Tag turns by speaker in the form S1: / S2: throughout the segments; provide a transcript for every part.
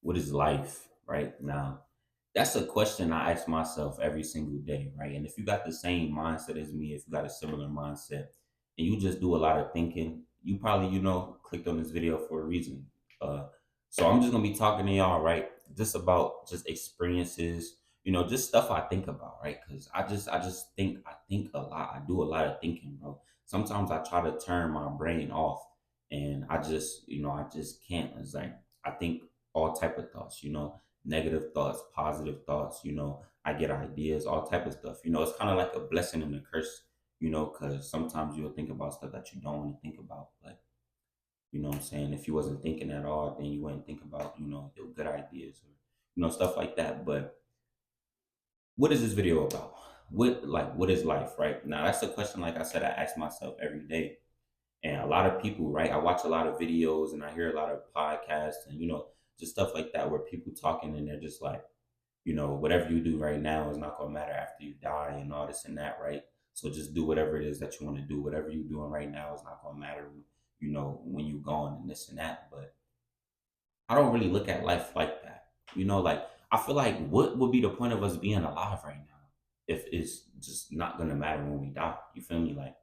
S1: What is life right now? That's a question I ask myself every single day, right? And if you got the same mindset as me, if you got a similar mindset, and you just do a lot of thinking, you probably, clicked on this video for a reason. Uh, so I'm just gonna be talking to y'all, right? Just about just experiences, just stuff I think about, right? Because I think a lot. I do a lot of thinking, bro. Sometimes I try to turn my brain off, and I just can't. It's like I think all type of thoughts, negative thoughts, positive thoughts, I get ideas, all type of stuff. It's kind of like a blessing and a curse, because sometimes you'll think about stuff that you don't want to think about. But you know what I'm saying? If you wasn't thinking at all, then you wouldn't think about, your good ideas or, stuff like that. But what is this video about? What is life, right? Now that's a question, like I said, I ask myself every day. And a lot of people, right? I watch a lot of videos and I hear a lot of podcasts and, just stuff like that where people talking and they're just like, whatever you do right now is not going to matter after you die and all this and that, right? So just do whatever it is that you want to do. Whatever you're doing right now is not going to matter, when you're gone and this and that. But I don't really look at life like that. Like I feel like what would be the point of us being alive right now if it's just not going to matter when we die? You feel me? Like,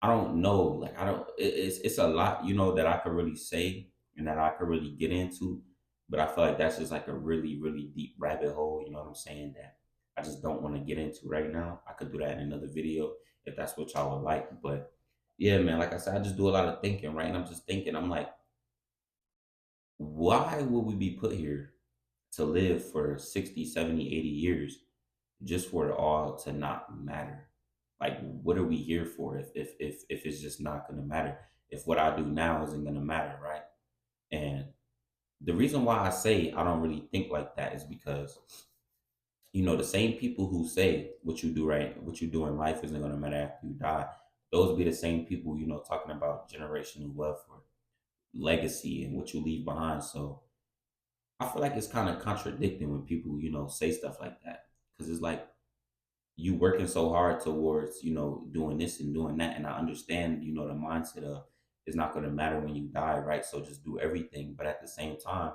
S1: I don't know. Like I don't. It's a lot, that I could really say and that I could really get into, but I feel like that's just like a really really deep rabbit hole. You know what I'm saying? That I just don't want to get into right now. I could do that in another video if that's what y'all would like. But yeah, man. Like I said, I just do a lot of thinking, right? And I'm just thinking. I'm like, why would we be put here to live for 60, 70, 80 years just for it all to not matter? Like, what are we here for if it's just not gonna matter? If what I do now isn't gonna matter, right? And the reason why I say I don't really think like that is because the same people who say what you do right, what you do in life isn't gonna matter after you die. Those be the same people, talking about generational wealth or legacy and what you leave behind. So I feel like it's kind of contradicting when people, say stuff like that. Because it's like you working so hard towards, doing this and doing that. And I understand, the mindset of it's not going to matter when you die, right? So just do everything. But at the same time,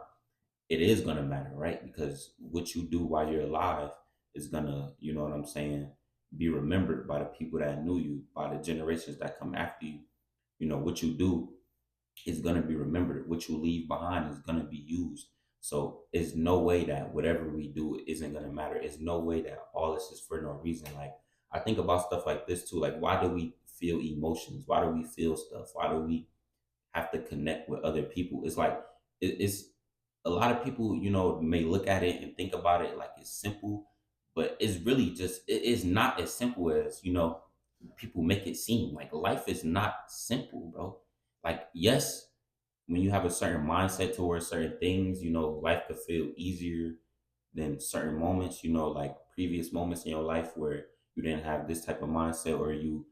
S1: it is going to matter, right? Because what you do while you're alive is going to, you know what I'm saying, be remembered by the people that knew you, by the generations that come after you. What you do is going to be remembered. What you leave behind is going to be used. So it's no way that whatever we do isn't going to matter. It's no way that all this is for no reason. Like I think about stuff like this too. Like why do we feel emotions? Why do we feel stuff? Why do we have to connect with other people? It's like it's a lot of people, may look at it and think about it like it's simple, but it's really just it is not as simple as people make it seem. Like life is not simple, bro. Like yes, when you have a certain mindset towards certain things, life could feel easier than certain moments, like previous moments in your life where you didn't have this type of mindset or you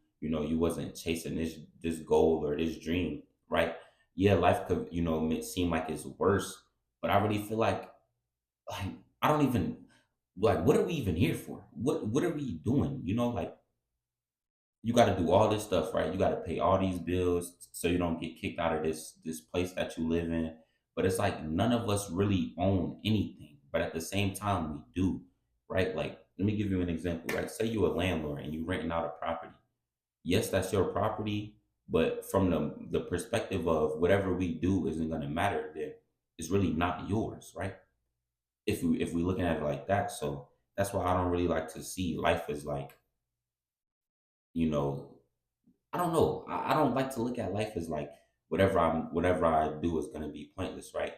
S1: wasn't chasing this goal or this dream, right? Yeah, life could, seem like it's worse, but I really feel like I don't even like what are we even here for? What are we doing? Like you got to do all this stuff, right? You got to pay all these bills so you don't get kicked out of this place that you live in. But it's like none of us really own anything, but at the same time we do, right? Like let me give you an example, right? Say you're a landlord and you renting out a property. Yes, that's your property, but from the perspective of whatever we do isn't going to matter, then it's really not yours, right? If we looking at it like that, so that's why I don't really like to see life as like you know I don't know. I don't like to look at life as like whatever I do is gonna be pointless, right?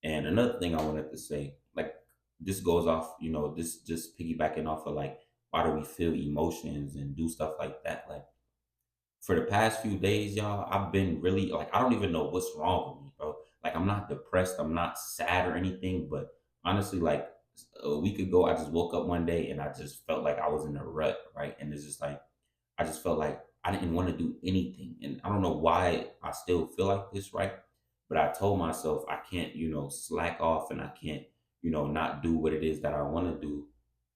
S1: And another thing I wanted to say, like this goes off, this just piggybacking off of like why do we feel emotions and do stuff like that? Like for the past few days, y'all, I've been really like I don't even know what's wrong with me, bro. Like I'm not depressed, I'm not sad or anything, but honestly, like a week ago, I just woke up one day and I just felt like I was in a rut, right? And it's just like I just felt like I didn't want to do anything. And I don't know why I still feel like this, right? But I told myself I can't, slack off and I can't, not do what it is that I want to do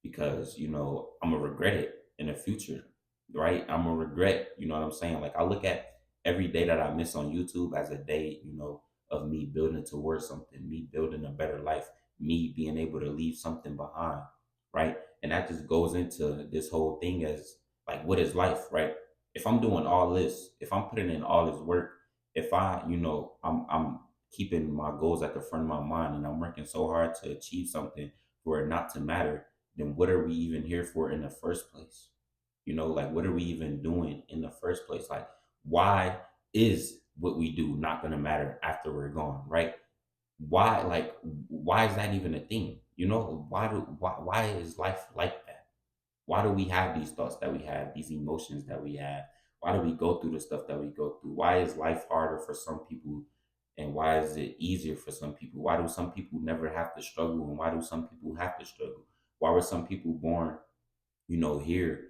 S1: because, I'm going to regret it in the future, right? I'm going to regret, you know what I'm saying? Like I look at every day that I miss on YouTube as a day, of me me building towards something, me building a better life, me being able to leave something behind, right? And that just goes into this whole thing as like, what is life, right? If I'm doing all this, if I'm putting in all this work, if I, I'm keeping my goals at the front of my mind and I'm working so hard to achieve something for it not to matter, then what are we even here for in the first place? Like what are we even doing in the first place? Like, why is what we do not going to matter after we're gone, right? Why is that even a thing? Why is life like that? Why do we have these thoughts that we have, these emotions that we have? Why do we go through the stuff that we go through? Why is life harder for some people and why is it easier for some people? Why do some people never have to struggle and why do some people have to struggle? Why were some people born, here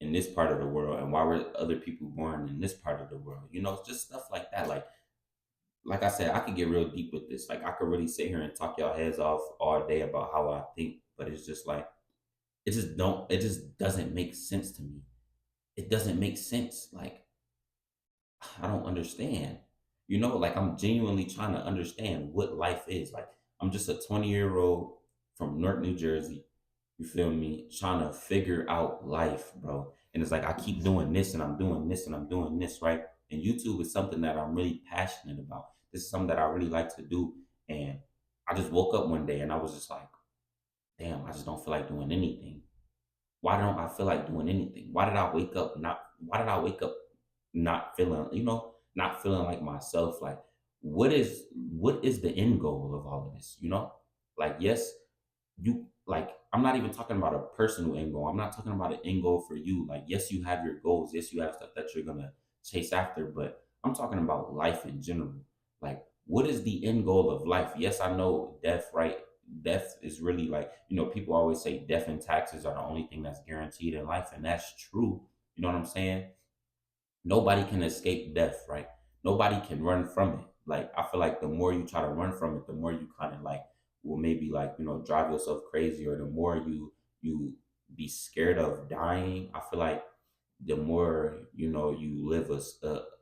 S1: in this part of the world and why were other people born in this part of the world? It's just stuff like that. Like I said, I could get real deep with this. Like I could really sit here and talk y'all heads off all day about how I think, but it's just like it just doesn't make sense to me. It doesn't make sense. Like I don't understand. Like I'm genuinely trying to understand what life is. Like I'm just a 20-year-old from Newark, New Jersey. You feel me? Trying to figure out life, bro. And it's like I keep doing this and I'm doing this and I'm doing this, right? And YouTube is something that I'm really passionate about. This is something that I really like to do. And I just woke up one day and I was just like, damn, I just don't feel like doing anything. Why don't I feel like doing anything? Why did I wake up not feeling, not feeling like myself? Like what is the end goal of all of this? Like yes, you like I'm not even talking about a personal end goal. I'm not talking about an end goal for you. Like yes, you have your goals. Yes, you have stuff that you're gonna chase after, but I'm talking about life in general. Like what is the end goal of life? Yes, I know death, right? Death is really like, people always say death and taxes are the only thing that's guaranteed in life, and that's true. You know what I'm saying? Nobody can escape death, right? Nobody can run from it. Like I feel like the more you try to run from it, the more you kind of like will maybe like drive yourself crazy, or the more you be scared of dying. I feel like the more you live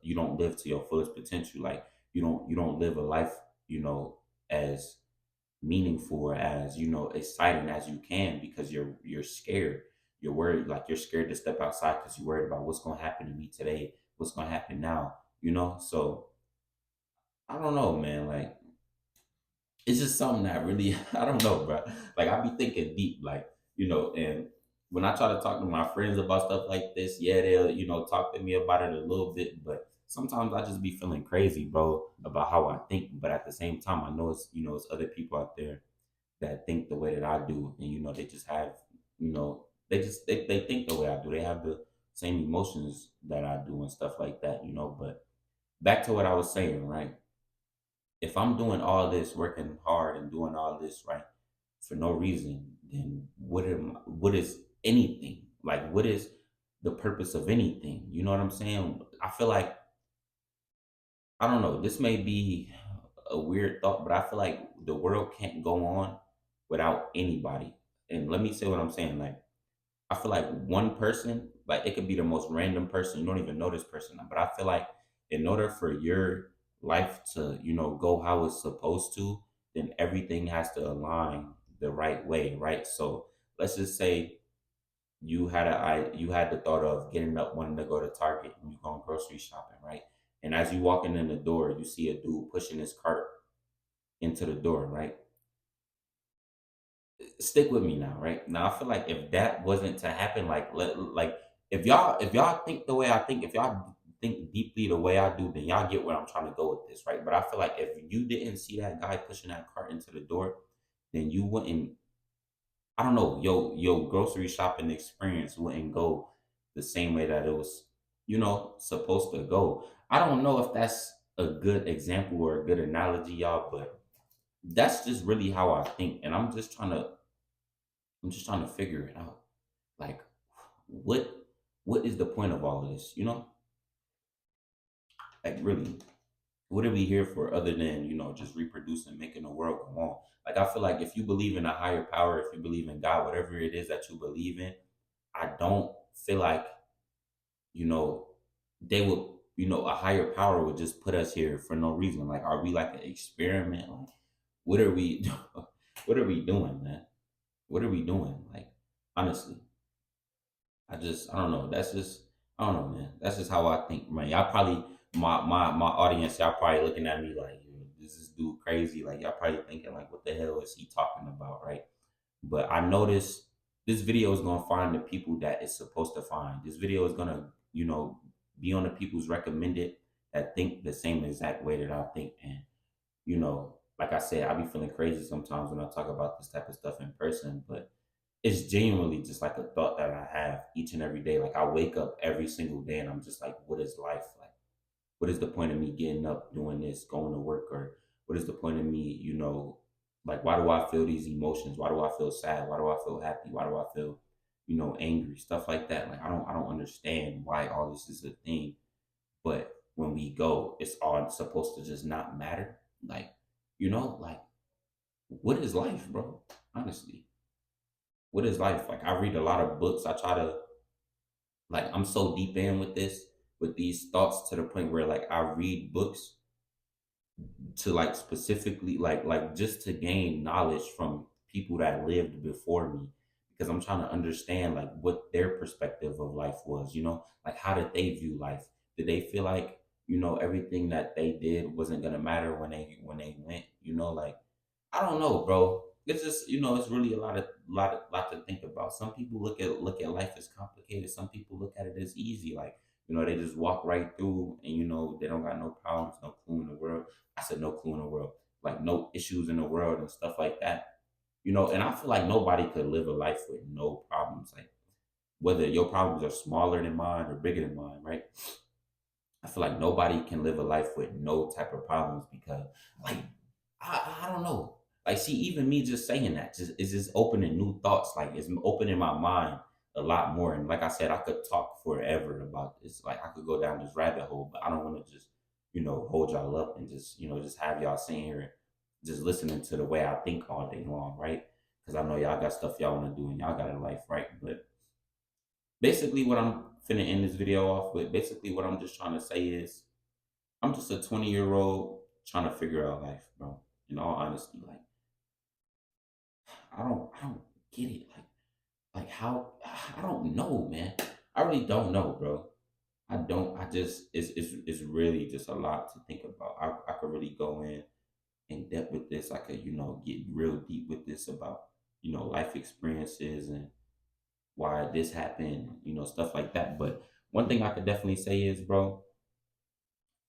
S1: you don't live to your fullest potential. Like you don't live a life as meaningful or as exciting as you can because you're scared. You're worried, like you're scared to step outside because you're worried about what's going to happen to me today, what's going to happen now. So I don't know, man. Like it's just something that really I don't know, bro. Like I be thinking deep, like and when I try to talk to my friends about stuff like this, yeah, they'll talk to me about it a little bit, but sometimes I just be feeling crazy, bro, about how I think. But at the same time, I know it's it's other people out there that think the way that I do, and they just have, they think the way I do. They have the same emotions that I do and stuff like that. But back to what I was saying, right? If I'm doing all this, working hard and doing all this, right, for no reason, then what is anything? Like, what is the purpose of anything? You know what I'm saying? I feel like I don't know. This may be a weird thought, but I feel like the world can't go on without anybody. And let me say what I'm saying. Like, I feel like one person, like it could be the most random person. You don't even know this person. But I feel like in order for your life to, go how it's supposed to, then everything has to align the right way, right? So let's just say you had the thought of getting up wanting to go to Target and you going grocery shopping, right? And as you walking in the door, you see a dude pushing his cart into the door, right? Stick with me now, right? Now I feel like if that wasn't to happen, like if y'all think the way I think, if y'all think deeply the way I do, then y'all get where I'm trying to go with this, right? But I feel like if you didn't see that guy pushing that cart into the door, then you wouldn't. I don't know, your grocery shopping experience wouldn't go the same way that it was, supposed to go. I don't know if that's a good example or a good analogy, y'all, but that's just really how I think, and I'm just trying to figure it out. Like, what what is the point of all of this? Like really, what are we here for other than just reproducing, making the world go on? Like, I feel like if you believe in a higher power, if you believe in God, whatever it is that you believe in, I don't feel like you know they would. a higher power would just put us here for no reason. Like, are we like an experiment? Like, what are we, what are we doing, man? What are we doing? Like, honestly, I don't know. That's just, I don't know, man. That's just how I think, man. Y'all probably, my audience, y'all probably looking at me like, this is dude crazy. Like, y'all probably thinking like, what the hell is he talking about, right? But I noticed this video is gonna find the people that it's supposed to find. This video is gonna, be on the people's recommended that think the same exact way that I think. And, like I said, I be feeling crazy sometimes when I talk about this type of stuff in person, but it's genuinely just like a thought that I have each and every day. Like I wake up every single day and I'm just like, what is life? Like, what is the point of me getting up, doing this, going to work? Or what is the point of me, like, why do I feel these emotions? Why do I feel sad? Why do I feel happy? Why do I feel, angry? Stuff like that. Like I don't understand why all this is a thing. But when we go, it's all supposed to just not matter. Like, like, what is life, bro? Honestly, what is life? Like I read a lot of books. I try to, like, I'm so deep in with this, with these thoughts, to the point where like I read books to, like, specifically, like just to gain knowledge from people that lived before me, because I'm trying to understand like what their perspective of life was, like how did they view life? Did they feel like, everything that they did wasn't gonna matter when they went, like, I don't know, bro. It's just, it's really a lot to think about. Some people look at life as complicated. Some people look at it as easy. Like, they just walk right through, and they don't got no problems, no clue in the world. I said no clue in the world, like no issues in the world and stuff like that. And I feel like nobody could live a life with no problems. Like whether your problems are smaller than mine or bigger than mine, right? I feel like nobody can live a life with no type of problems, because, like, I don't know. Like, see, even me just saying that just is just opening new thoughts. Like, it's opening my mind a lot more. And like I said, I could talk forever about this. Like, I could go down this rabbit hole, but I don't want to just, hold y'all up and just, just have y'all sitting here just listening to the way I think all day long, right? Because I know y'all got stuff y'all want to do and y'all got a life, right? But basically, what I'm finna end this video off with, basically, what I'm just trying to say is, I'm just a 20-year-old trying to figure out life, bro. In all honesty, like, I don't get it. Like how, I don't know, man. I really don't know, bro. I don't. I just, it's really just a lot to think about. I could really go in depth with this. I could, get real deep with this about, life experiences and why this happened, stuff like that. But one thing I could definitely say is, bro,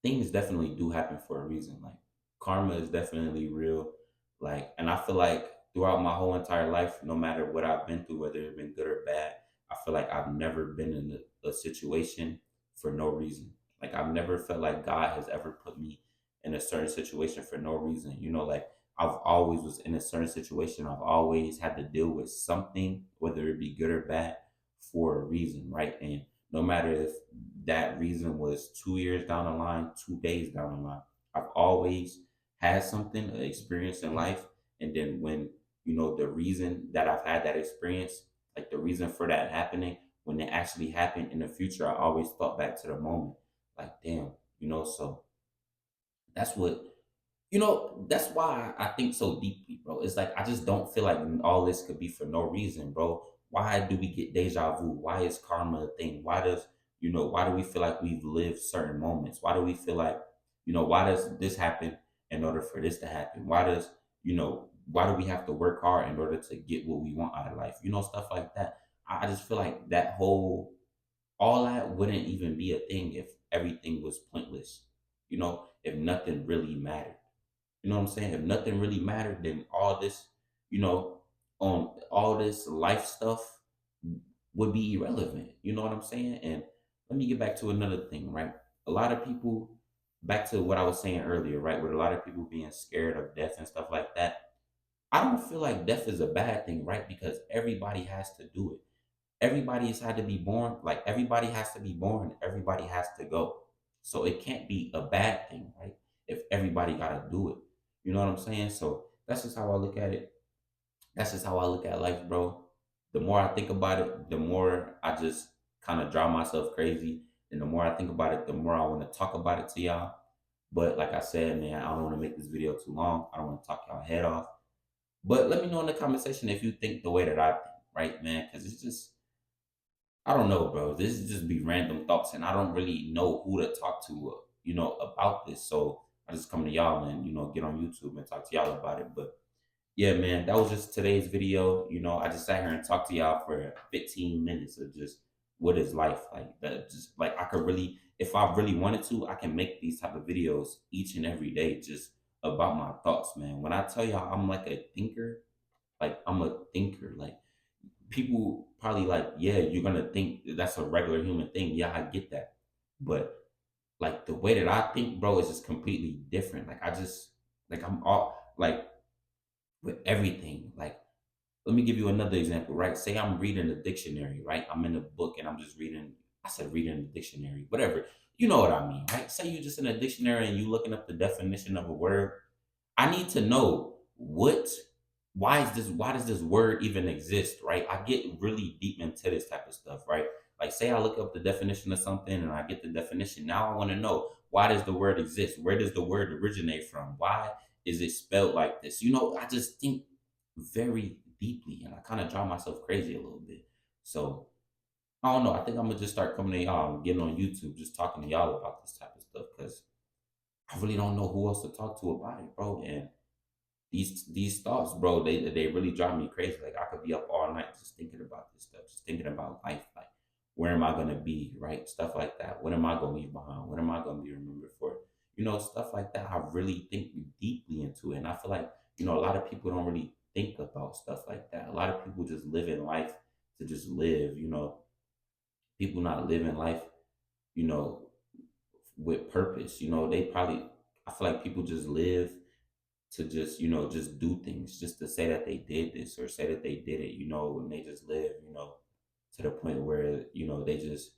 S1: things definitely do happen for a reason. Like karma is definitely real. Like, and I feel like throughout my whole entire life, no matter what I've been through, whether it's been good or bad, I feel like I've never been in a situation for no reason. Like I've never felt like God has ever put me in a certain situation for no reason. Like I've always was in a certain situation. I've always had to deal with something, whether it be good or bad, for a reason, right? And no matter if that reason was 2 years down the line, 2 days down the line, I've always had something, an experience in life. And then when, the reason that I've had that experience, like the reason for that happening, when it actually happened in the future, I always thought back to the moment. Like, damn, so that's what, that's why I think so deeply, bro. It's like I just don't feel like all this could be for no reason, bro. Why do we get deja vu? Why is karma a thing? Why do we feel like we've lived certain moments? Why do we feel like, why does this happen in order for this to happen? Why do we have to work hard in order to get what we want out of life? Stuff like that. I just feel like all that wouldn't even be a thing if everything was pointless. If nothing really mattered. You know what I'm saying? If nothing really mattered, then all this, you know, all this life stuff would be irrelevant. You know what I'm saying? And let me get back to another thing, right? A lot of people, back to what I was saying earlier, right? With a lot of people being scared of death and stuff like that. I don't feel like death is a bad thing, right? Because everybody has to do it. Everybody's had to be born. Like everybody has to be born. Everybody has to go. So it can't be a bad thing, right? If everybody got to do it. You know what I'm saying? So that's just how I look at it. That's just how I look at life, bro. The more I think about it, the more I just kind of drive myself crazy. And the more I think about it, the more I want to talk about it to y'all. But like I said, man, I don't want to make this video too long. I don't want to talk y'all head off. But let me know in the comment section if you think the way that I think, right, man? Because it's just, I don't know, bro. This is just be random thoughts, and I don't really know who to talk to, about this. So I just come to y'all and get on YouTube and talk to y'all about it. But yeah, man, that was just today's video. I just sat here and talked to y'all for 15 minutes of just what is life like. That just like I could really, if I really wanted to, I can make these type of videos each and every day just about my thoughts, man. When I tell y'all I'm like a thinker, like I'm a thinker. Like people probably like, yeah, you're gonna think that's a regular human thing. Yeah, I get that. But like the way that I think, bro, is just completely different. Like I just like I'm all like with everything. Like let me give you another example, right? Say I'm reading a dictionary, right? I'm in a book and I'm just reading. I said reading the dictionary, whatever. You know what I mean, right? Say you just in a dictionary and you looking up the definition of a word. I need to know why does this word even exist, right? I get really deep into this type of stuff, right? Like say I look up the definition of something and I get the definition. Now I want to know, why does the word exist? Where does the word originate from? Why is it spelled like this? I just think very deeply and I kind of drive myself crazy a little bit. So I don't know. I think I'm gonna just start coming to y'all and getting on YouTube, just talking to y'all about this type of stuff because I really don't know who else to talk to about it, bro. And these thoughts, bro, they really drive me crazy. Like I could be up all night just thinking about this stuff, just thinking about life. Like where am I gonna be, right? Stuff like that. What am I gonna leave behind? What am I gonna be remembered for? Stuff like that. I really think deeply into it, and I feel like a lot of people don't really think about stuff like that. A lot of people just live in life to just live. People not living life, you know, with purpose. They probably. I feel like people just live to just just do things just to say that they did this or say that they did it, and they just live to the point where they just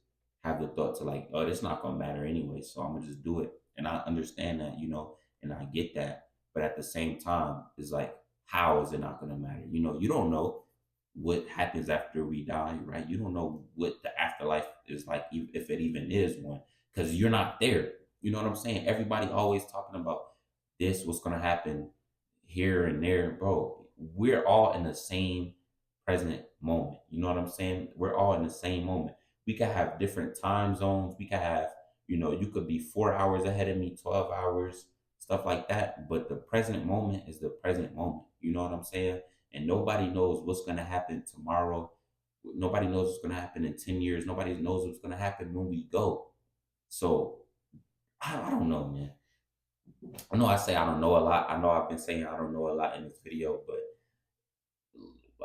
S1: have the thought to like, oh, it's not gonna matter anyway, so I'm gonna just do it. And I understand that, and I get that, but at the same time it's like, how is it not gonna matter? You don't know what happens after we die, right? You don't know what the afterlife is like, if it even is one, because you're not there. You know what I'm saying? Everybody always talking about this, what's gonna happen here and there, bro. We're all in the same present moment. You know what I'm saying? We're all in the same moment. We could have different time zones. We could have, you could be 4 hours ahead of me, 12 hours, stuff like that. But the present moment is the present moment. You know what I'm saying? And nobody knows what's gonna happen tomorrow. Nobody knows what's gonna happen in 10 years. Nobody knows what's gonna happen when we go. So I don't know, man. I know I say I don't know a lot. I know I've been saying I don't know a lot in this video, but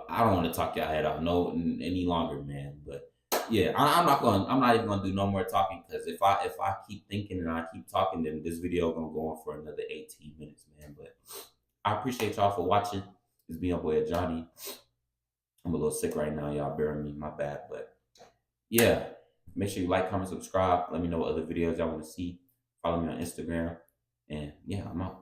S1: I don't want to talk y'all head off any longer, man. But yeah, I'm not going. I'm not even going to do no more talking because if I keep thinking and I keep talking, then this video gonna go on for another 18 minutes, man. But I appreciate y'all for watching. It's been your boy Johnny. I'm a little sick right now, y'all. Bear with me, my bad. But yeah, make sure you like, comment, subscribe. Let me know what other videos y'all want to see. Follow me on Instagram, and yeah, I'm out.